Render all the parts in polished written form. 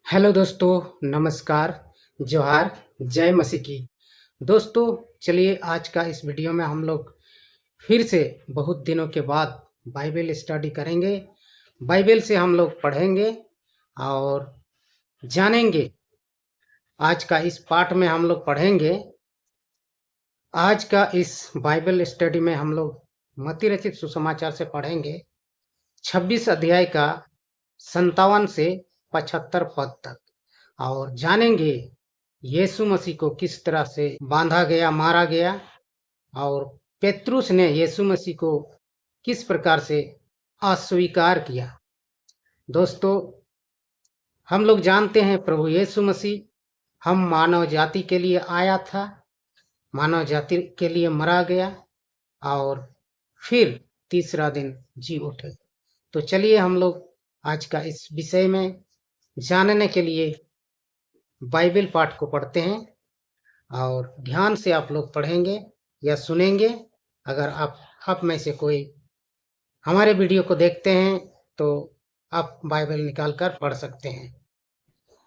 Hello दोस्तों, नमस्कार, जोहार, जय मसीह की। दोस्तों, चलिए आज का इस वीडियो में हम लोग फिर से बहुत दिनों के बाद बाइबल स्टडी करेंगे। बाइबल से हम लोग पढ़ेंगे और जानेंगे। आज का इस पाठ में हम लोग पढ़ेंगे। आज का इस बाइबल स्टडी में हम लोग मत्ती रचित सुसमाचार से पढ़ेंगे 26 अध्याय का 57 से 75 पद तक और जानेंगे यीशु मसीह को किस तरह से बांधा गया, मारा गया और पेतरुस ने यीशु मसीह को किस प्रकार से अस्वीकार किया। दोस्तों, हम लोग जानते हैं प्रभु यीशु मसीह हम मानव जाति के लिए आया था, मानव जाति के लिए मरा गया और फिर तीसरा दिन जी उठे। तो चलिए हम लोग आज का इस विषय में जानने के लिए बाइबल पाठ को पढ़ते हैं और ध्यान से आप लोग पढ़ेंगे या सुनेंगे। अगर आप में से कोई हमारे वीडियो को देखते हैं तो आप बाइबल निकाल कर पढ़ सकते हैं।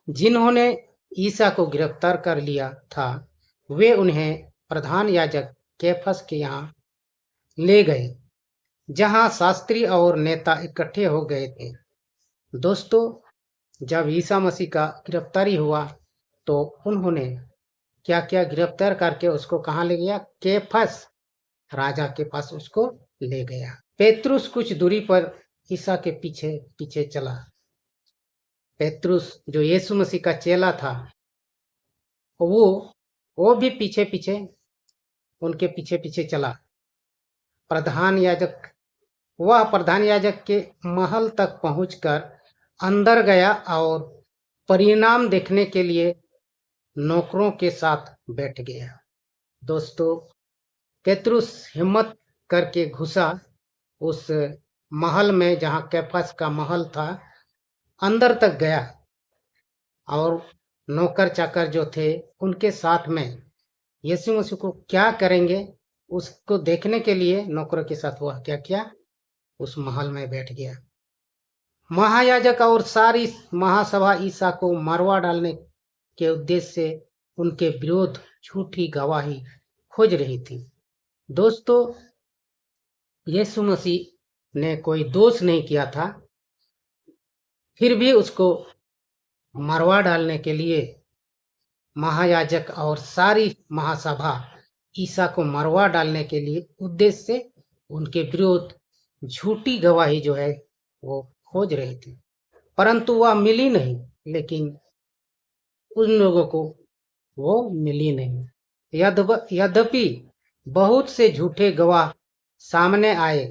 जिन्होंने ईसा को गिरफ्तार कर लिया था वे उन्हें प्रधान याजक कैफस के यहाँ ले गए, जहाँ शास्त्री और नेता इकट्ठे हो गए थे। दोस्तों, जब ईसा मसीह का गिरफ्तारी हुआ तो उन्होंने क्या क्या गिरफ्तार करके उसको कहाँ ले गया? कैफस राजा के पास उसको ले गया। पेतरुस कुछ दूरी पर ईसा के पीछे पीछे चला। पेतरुस जो यीशु मसीह का चेला था, वो भी पीछे पीछे उनके पीछे पीछे चला। वह प्रधान याजक के महल तक पहुंचकर अंदर गया और परिणाम देखने के लिए नौकरों के साथ बैठ गया। दोस्तों, पेतरुस हिम्मत करके घुसा उस महल में, जहाँ कैफस का महल था, अंदर तक गया और नौकर चाकर जो थे उनके साथ में यीशु मसीह को क्या करेंगे उसको देखने के लिए नौकरों के साथ वह क्या किया? उस महल में बैठ गया। महायाजक और सारी महासभा ईसा को मरवा डालने के उद्देश्य से उनके विरोध झूठी गवाही खोज रही थी। दोस्तों, यीशु मसीह ने कोई दोष नहीं किया था, फिर भी उसको मरवा डालने के लिए महायाजक और सारी महासभा ईसा को मरवा डालने के लिए उद्देश्य से उनके विरोध झूठी गवाही जो है वो खोज रही थी, परंतु वह मिली नहीं। लेकिन उन लोगों को वो मिली नहीं। यद्यपि बहुत से झूठे गवाह सामने आए,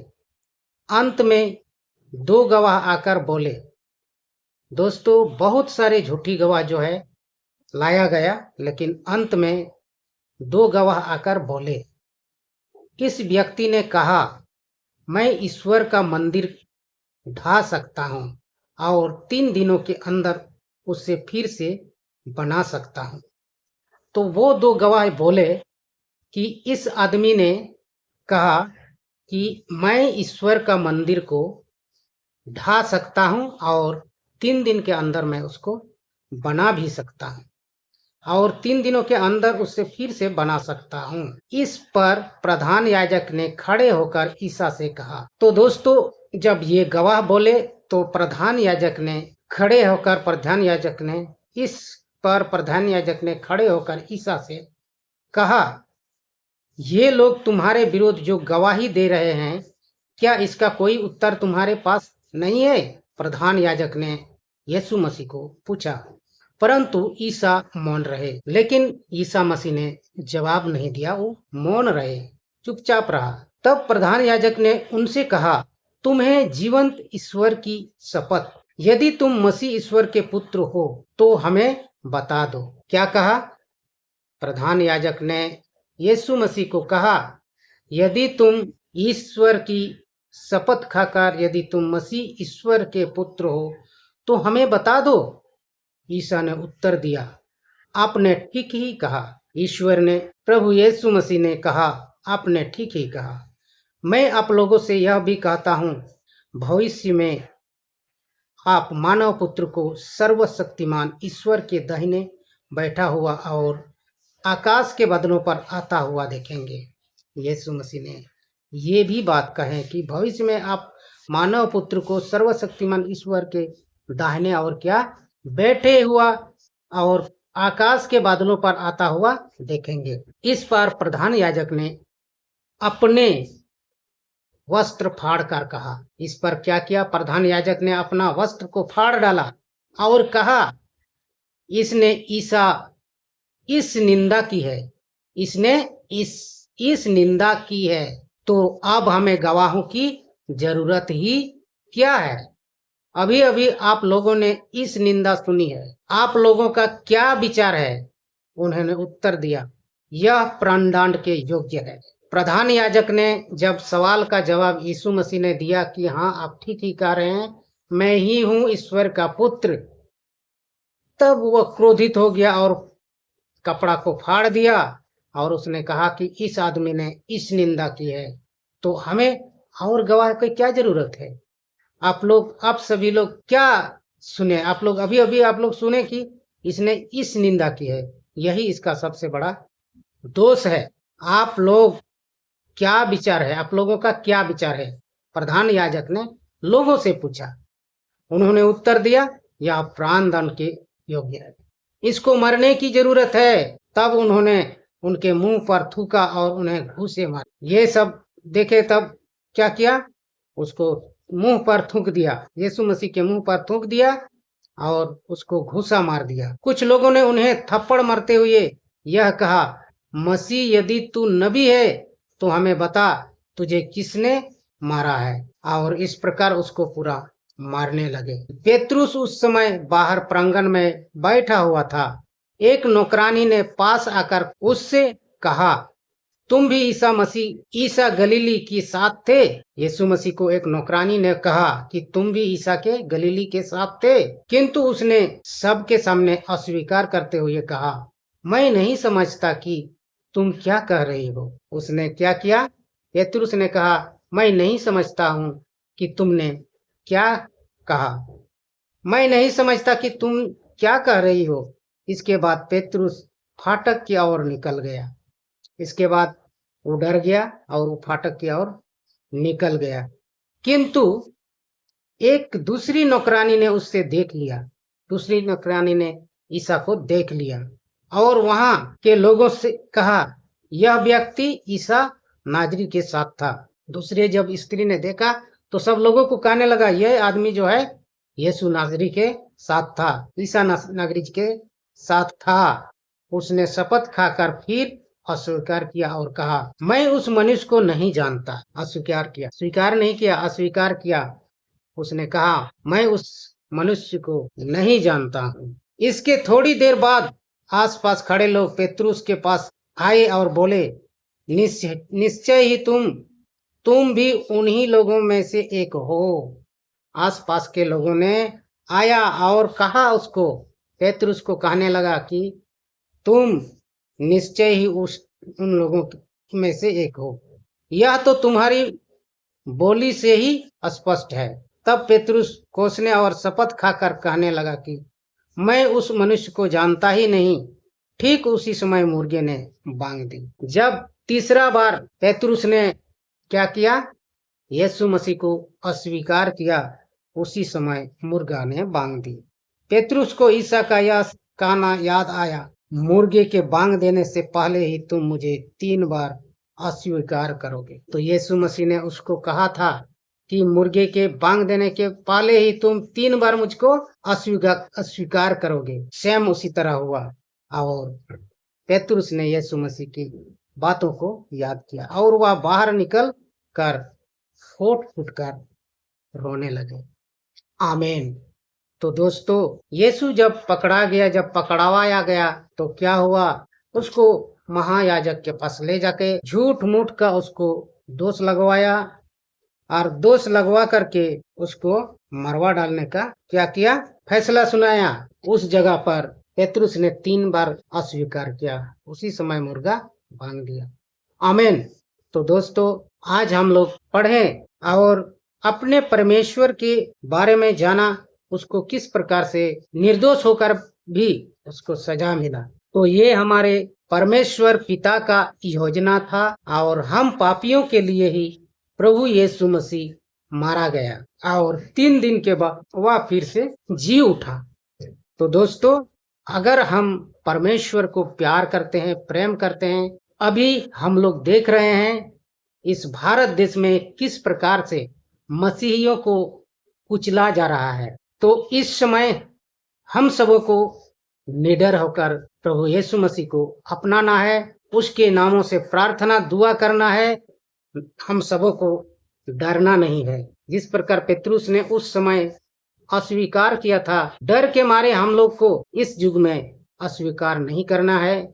अंत में 2 गवाह आकर बोले। दोस्तों, बहुत सारे झूठी गवाह जो है लाया गया, लेकिन अंत में 2 गवाह आकर बोले। इस व्यक्ति ने कहा, मैं ईश्वर का मंदिर ढा सकता हूँ और 3 दिनों के अंदर उसे फिर से बना सकता हूँ। तो वो 2 गवाह बोले कि इस आदमी ने कहा कि मैं ईश्वर का मंदिर को ढा सकता हूँ और 3 दिन के अंदर मैं उसको बना भी सकता हूँ और 3 दिनों के अंदर उससे फिर से बना सकता हूँ। इस पर प्रधान याजक ने खड़े होकर ईसा से कहा। तो दोस्तों, जब ये गवाह बोले तो प्रधान याजक ने खड़े होकर ईसा से कहा, ये लोग तुम्हारे विरोध जो गवाही दे रहे हैं, क्या इसका कोई उत्तर तुम्हारे पास नहीं है? प्रधान याजक ने यीशु मसीह को पूछा, परंतु ईसा मौन रहे। लेकिन ईसा मसीह ने जवाब नहीं दिया, वो मौन रहे, चुपचाप रहा। तब प्रधान याजक ने उनसे कहा, तुम्हें जीवंत ईश्वर की शपथ, यदि तुम मसीह ईश्वर के पुत्र हो तो हमें बता दो। क्या कहा? प्रधान याजक ने यीशु मसीह को कहा, यदि तुम ईश्वर की शपथ खाकर यदि तुम मसीह ईश्वर के पुत्र हो तो हमें बता दो। ईसा ने उत्तर दिया, आपने ठीक ही कहा। प्रभु यीशु मसीह ने कहा, आपने ठीक ही कहा। मैं आप लोगों से यह भी कहता हूँ, भविष्य में आप मानव पुत्र को सर्वशक्तिमान ईश्वर के दाहिने बैठा हुआ और आकाश के बादलों पर आता हुआ देखेंगे। यीशु मसीह ने ये भी बात कहे कि भविष्य में आप मानव पुत्र को सर्वशक्तिमान ईश्वर के दाहिने और क्या बैठे हुआ और आकाश के बादलों पर आता हुआ देखेंगे। इस पर प्रधान याजक ने अपने वस्त्र फाड़ कर कहा। इस पर क्या किया? प्रधान याजक ने अपना वस्त्र को फाड़ डाला और कहा, इसने ईसा इस निंदा की है, इसने इस निंदा की है, तो अब हमें गवाहों की जरूरत ही क्या है? अभी अभी आप लोगों ने इस निंदा सुनी है, आप लोगों का क्या विचार है? उन्होंने उत्तर दिया, यह प्राणदंड के योग्य है। प्रधान याजक ने जब सवाल का जवाब यीशु मसीह ने दिया कि हाँ, आप ठीक ही कह रहे हैं, मैं ही हूँ ईश्वर का पुत्र, तब वह क्रोधित हो गया और कपड़ा को फाड़ दिया और उसने कहा कि इस आदमी ने इस निंदा की है, तो हमें और गवाह की क्या जरूरत है? आप सभी लोग क्या सुने? आप लोग अभी आप लोग सुने कि इसने इस निंदा की है। यही इसका सबसे बड़ा दोष है। आप लोग क्या विचार है? आप लोगों का क्या विचार है? प्रधान याजक ने लोगों से पूछा। उन्होंने उत्तर दिया, यह प्राणदंड के योग्य है, इसको मरने की जरूरत है। तब उन्होंने उनके मुंह पर थूका और उन्हें घूंसे मारे। ये सब देखे तब क्या किया? उसको मुंह पर थूक दिया, यीशु मसीह के मुंह पर थूक दिया और उसको घूसा मार दिया। कुछ लोगों ने उन्हें थप्पड़ मारते हुए यह कहा, मसीह यदि तू नबी है तो हमें बता, तुझे किसने मारा है? और इस प्रकार उसको पूरा मारने लगे। पेतरुस उस समय बाहर प्रांगण में बैठा हुआ था। एक नौकरानी ने पास आकर उससे कहा, तुम भी ईसा गलीली के साथ थे? यीशु मसीह को एक नौकरानी ने कहा कि तुम भी ईसा के गलीली के साथ थे, किंतु उसने सबके सामने अस्वीकार करते हुए कहा, मैं नहीं समझता कि तुम क्या कह रही हो। उसने क्या किया? पेतरुस ने कहा, मैं नहीं समझता हूँ कि तुमने क्या कहा, मैं नहीं समझता कि तुम क्या कह रही हो। इसके बाद पेतरुस फाटक की ओर निकल गया। इसके बाद वो डर गया और वो फाटक की ओर निकल गया। किंतु एक दूसरी नौकरानी ने उससे देख लिया। दूसरी नौकरानी ने ईसा को देख लिया और वहां के लोगों से कहा, यह व्यक्ति ईसा नाजरी के साथ था। दूसरे जब स्त्री ने देखा तो सब लोगों को कहने लगा, यह आदमी जो है यीशु नाजरी के साथ था, ईसा नाजरी के साथ था। उसने शपथ खाकर फिर अस्वीकार किया और कहा, मैं उस मनुष्य को नहीं जानता। अस्वीकार किया, स्वीकार नहीं किया, अस्वीकार किया। उसने कहा, मैं उस मनुष्य को नहीं जानता हूँ। इसके थोड़ी देर बाद आसपास खड़े लोग पेतरुस के पास आए और बोले, निश्चय ही तुम भी उन्हीं लोगों में से एक हो। आसपास के लोगों ने आया और कहा उसको, पेतरुस को कहने लगा कि तुम निश्चय ही उन लोगों में से एक हो, यह तो तुम्हारी बोली से ही स्पष्ट है। तब पेतरुस कोसने और शपथ खाकर कहने लगा कि मैं उस मनुष्य को जानता ही नहीं। ठीक उसी समय मुर्गे ने बांग दी। जब तीसरा बार पेतरुस ने क्या किया? यीशु मसीह को अस्वीकार किया। उसी समय मुर्गा ने बांग दी। पेतरुस को ईसा का यह कहना याद आया, मुर्गे के बांग देने से पहले ही तुम मुझे 3 बार अस्वीकार करोगे। तो यीशु मसीह ने उसको कहा था कि मुर्गे के बांग देने के पहले ही तुम 3 बार मुझको अस्वीकार करोगे। सेम उसी तरह हुआ और पेतरुस ने यीशु मसीह की बातों को याद किया और वह बाहर निकल कर फूट फूट कर रोने लगे। आमीन। तो दोस्तों, यीशु जब पकड़ा गया, जब पकड़वाया गया तो क्या हुआ? उसको महायाजक के पास ले जाके झूठ मूठ का उसको दोष लगवाया और दोष लगवा करके उसको मरवा डालने का क्या किया? फैसला सुनाया। उस जगह पर पेतरुस ने 3 बार अस्वीकार किया। उसी समय मुर्गा बांध दिया। आमीन। तो दोस्तों, आज हम लोग पढ़ें और अपने परमेश्वर के बारे में जाना उसको किस प्रकार से निर्दोष होकर भी उसको सजा मिला। तो ये हमारे परमेश्वर पिता का योजना था और हम पापियों के लिए ही प्रभु यीशु मसीह मारा गया और 3 दिन के बाद वह फिर से जी उठा। तो दोस्तों, अगर हम परमेश्वर को प्यार करते हैं, प्रेम करते हैं, अभी हम लोग देख रहे हैं इस भारत देश में किस प्रकार से मसीहियों को कुचला जा रहा है। तो इस समय हम सबों को निडर होकर प्रभु यीशु मसीह को अपनाना है, उसके नामों से प्रार्थना दुआ करना है। हम सबों को डरना नहीं है। जिस प्रकार पेतरुस ने उस समय अस्वीकार किया था, डर के मारे हम लोग को इस युग में अस्वीकार नहीं करना है।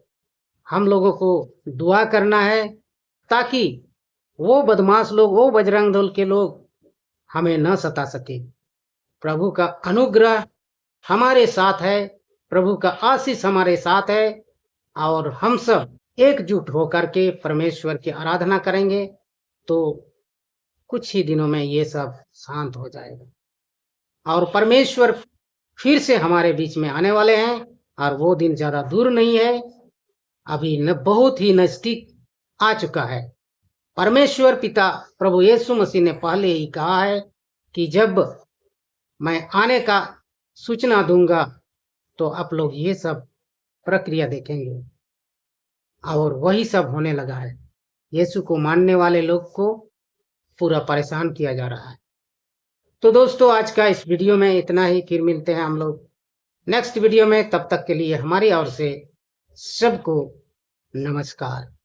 हम लोगों को दुआ करना है ताकि वो बदमाश लोग, वो बजरंग दल के लोग हमें न सता सके। प्रभु का अनुग्रह हमारे साथ है, प्रभु का आशीष हमारे साथ है और हम सब एकजुट होकर के परमेश्वर की आराधना करेंगे तो कुछ ही दिनों में ये सब शांत हो जाएगा और परमेश्वर फिर से हमारे बीच में आने वाले हैं और वो दिन ज्यादा दूर नहीं है, अभी न बहुत ही नजदीक आ चुका है। परमेश्वर पिता प्रभु यीशु मसीह ने पहले ही कहा है कि जब मैं आने का सूचना दूंगा तो आप लोग ये सब प्रक्रिया देखेंगे और वही सब होने लगा है। यीशु को मानने वाले लोग को पूरा परेशान किया जा रहा है। तो दोस्तों, आज का इस वीडियो में इतना ही। फिर मिलते हैं हम लोग नेक्स्ट वीडियो में। तब तक के लिए हमारी ओर से सबको नमस्कार।